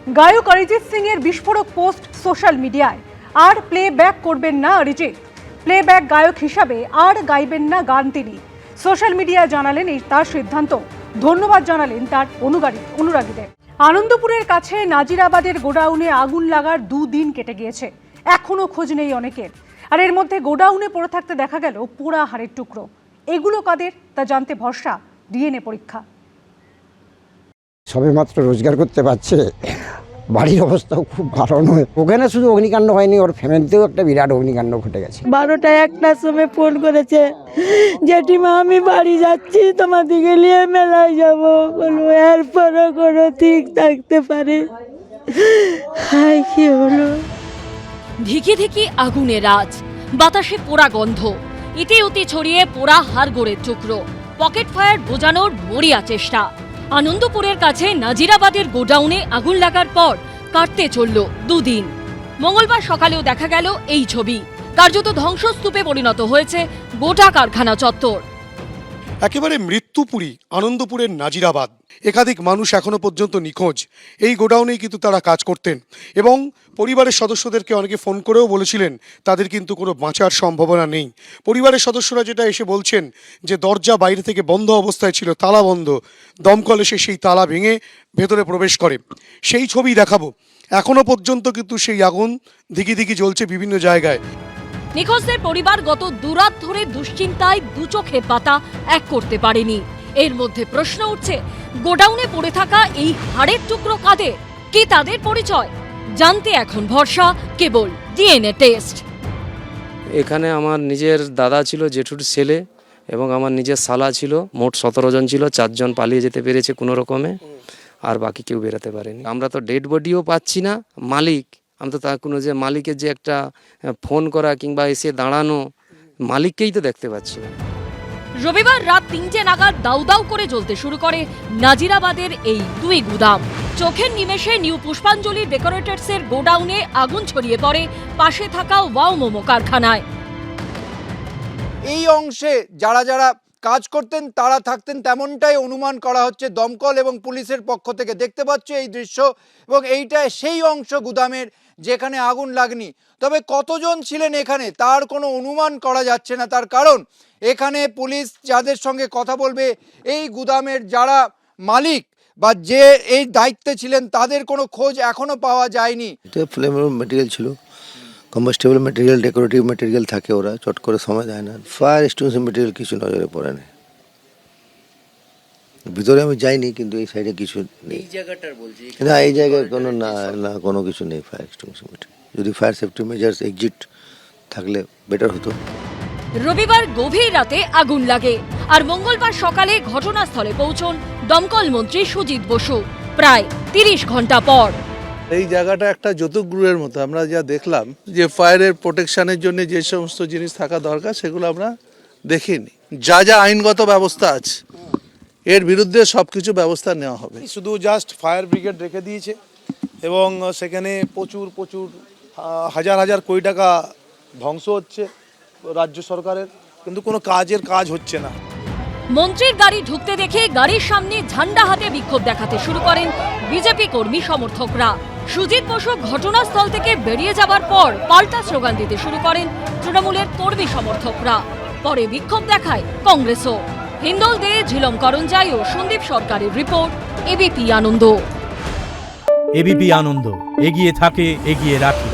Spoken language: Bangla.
গায়ক অরিজিৎ সিং এর বিস্ফোরক পোস্ট সোশ্যাল মিডিয়ায়। আর প্লেব্যাক করবেন না অরিজিৎ, প্লেব্যাক গায়ক হিসাবে আর গাইবেন না গান তিনি। সোশ্যাল মিডিয়ায় জানালেন এই তার সিদ্ধান্ত। ধন্যবাদ জানালেন তার অনুরাগীদের। আনন্দপুরের কাছে নাজিরাবাদের গোডাউনে আগুন লাগার 2 দিন কেটে গিয়েছে, এখনো খোঁজ নেই অনেকের। আর এর মধ্যে গোডাউনে পড়ে থাকতে দেখা গেল পোড়া হাড়ের টুকরো। এগুলো কাদের তা জানতে ভরসা ডিএনএ পরীক্ষা। সবে মাত্র রোজগার করতে পারছে, বাড়ির অবস্থাও খুব ভালো নয়। ওখানে শুধু অগ্নিকাণ্ড হয়নি, ওর ফ্যামিলিতেও একটা বিরাট অগ্নিকাণ্ড ঘটে গেছে। 12টা 1টার সময় ফোন করেছে, জেঠিমা আমি বাড়ি যাচ্ছি, তোমার দিকে নিয়ে মেলায় যাবো। বলো এরপরও কোনো ঠিক থাকতে পারে। হাই কি হলো, ধিকি ধিকি আগুনের আজ, বাতাসে পোড়া গন্ধ, ইতি উতি ছড়িয়ে পোড়া হাড়গোড়ের টুকরো, পকেট ফায়ার বোঝানোর মরিয়া চেষ্টা। আনন্দপুরের কাছে নাজিরাবাদের গোডাউনে আগুন লাগার পর কাটতে চলল 2 দিন। মঙ্গলবার সকালেও দেখা গেল এই ছবি। কার্যত ধ্বংসস্তূপে পরিণত হয়েছে গোটা কারখানা চত্বর। একেবারে মৃত্যুপুরী আনন্দপুরের নাজিরাবাদ। একাধিক মানুষ এখনো পর্যন্ত নিখোঁজ। এই গোডাউনেই কিন্তু তারা কাজ করতেন এবং পরিবারের সদস্যদেরকে অনেকে ফোন করেও বলেছিলেন তাদের কিন্তু কোনো বাঁচার সম্ভাবনা নেই। পরিবারের সদস্যরা যেটা এসে বলছেন যে দরজা বাইরে থেকে বন্ধ অবস্থায় ছিল, তালা বন্ধ, দমকল এসে সেই তালা ভেঙে ভেতরে প্রবেশ করে। সেই ছবি দেখাবো। এখনো পর্যন্ত কিন্তু সেই আগুন ধিকি ধিকি জ্বলছে বিভিন্ন জায়গায়। নিখোঁজদের পরিবার গত 2 রাত ধরে দুশ্চিন্তায় 2 চোখে পাতা এক করতে পারেনি। এর মধ্যে প্রশ্ন উঠছে, গোডাউনে পড়ে থাকা এই হাড়ের টুকরো কাদের, কি তাদের পরিচয়? জানতে এখন ভরসা কেবল ডিএনএ টেস্ট। এখানে আমার নিজের দাদা ছিল, জেঠুর ছেলে, এবং আমার নিজের শালা ছিল। মোট 17 জন ছিল, 4 জন পালিয়ে যেতে পেরেছে কোনো রকমে, আর বাকি কেউ বেরোতে পারেনি। আমরা তো ডেড বডিও পাচ্ছি না। মালিক, আমি তো তার কোনো যে মালিকের যে একটা ফোন করা কিংবা এসে দাঁড়ানো, মালিককেই তো দেখতে পাচ্ছি না। রবিবার রাত 3টে নাগাদ দাউ দাউ করে জ্বলতে শুরু করে নাজিরাবাদের এই 2 গুদাম। চোখের নিমেষে নিউ পুষ্পাঞ্জলির ডেকোরেটরসের গোডাউনে আগুন ছড়িয়ে পড়ে পাশে থাকা ওয়াও মোমো কারখানায়। এই অংশে যারা যারা কাজ করতেন তারা থাকতেন, তেমনটাই অনুমান করা হচ্ছে দমকল এবং পুলিশের পক্ষ থেকে। দেখতে পাচ্ছ এই দৃশ্য, এবং এইটা সেই অংশ গুদামের যেখানে আগুন লাগনি। তবে কতজন ছিলেন এখানে তার কোনো অনুমান করা যাচ্ছে না, তার কারণ এখানে পুলিশ যাদের সঙ্গে কথা বলবে, এই গুদামের যারা মালিক বা যে এই দায়িত্বে ছিলেন তাদের কোনো খোঁজ এখনো পাওয়া যায়নি। এটা ফ্লেমেবল ম্যাটেরিয়াল ছিল, কম্বাস্টেবল ম্যাটেরিয়াল, ডেকোরেটিভ ম্যাটেরিয়াল থাকে, ওরা চট করে সময় দেয় না। ফায়ার এক্সটিংগুইশিং ম্যাটেরিয়াল কিছু নজরে পড়ে না। ভিতরে আমি যাইনি, কিন্তু এই সাইডে কিছু নেই। এই জায়গাটার বলছি না, এই জায়গায় কোনো না কোনো কিছু নেই ফায়ার এক্সটিংগুইশিং ম্যাটেরিয়াল। যদি ফায়ার সেফটি মেজার্স এক্সিট থাকলে বেটার হতো। রবিবার গভীর রাতে আগুন লাগে, আর মঙ্গলবার সকালে ঘটনাস্থলে পৌঁছন দমকল মন্ত্রী সুজিত বসু প্রায় 30 ঘন্টা পর। এই জায়গাটা একটা যৌতুকগৃহের মতো। আমরা যা দেখলাম যে ফায়ারের প্রোটেকশনের জন্য যে সমস্ত জিনিস থাকা দরকার সেগুলো আমরা দেখিনি। যা যা আইনগত ব্যবস্থা আছে এর বিরুদ্ধে সবকিছু ব্যবস্থা নেওয়া হবে। শুধু জাস্ট ফায়ার ব্রিগেড রেখে দিয়েছে এবং সেখানে প্রচুর হাজার হাজার কোটি টাকা ধ্বংস হচ্ছে রাজ্য সরকারের, কিন্তু কোনো কাজ হচ্ছে না। মন্ত্রীর গাড়ি ঢুকতে দেখে গাড়ির সামনে ঝান্ডা হাতে বিক্ষোভ দেখাতে শুরু করেন বিজেপি কর্মী সমর্থকরা। সুজিত বসু ঘটনাস্থল থেকে বেরিয়ে যাবার পর পাল্টা স্লোগান দিতে শুরু করেন তৃণমূলের কর্মী সমর্থকরা। পরে বিক্ষোভ দেখায় কংগ্রেসও। হিন্দল দে, ঝিলম করঞ্জাই ও সন্দীপ সরকারের রিপোর্ট, এবিপি আনন্দ। এবিপি আনন্দ, এগিয়ে থাকে, এগিয়ে রাখে।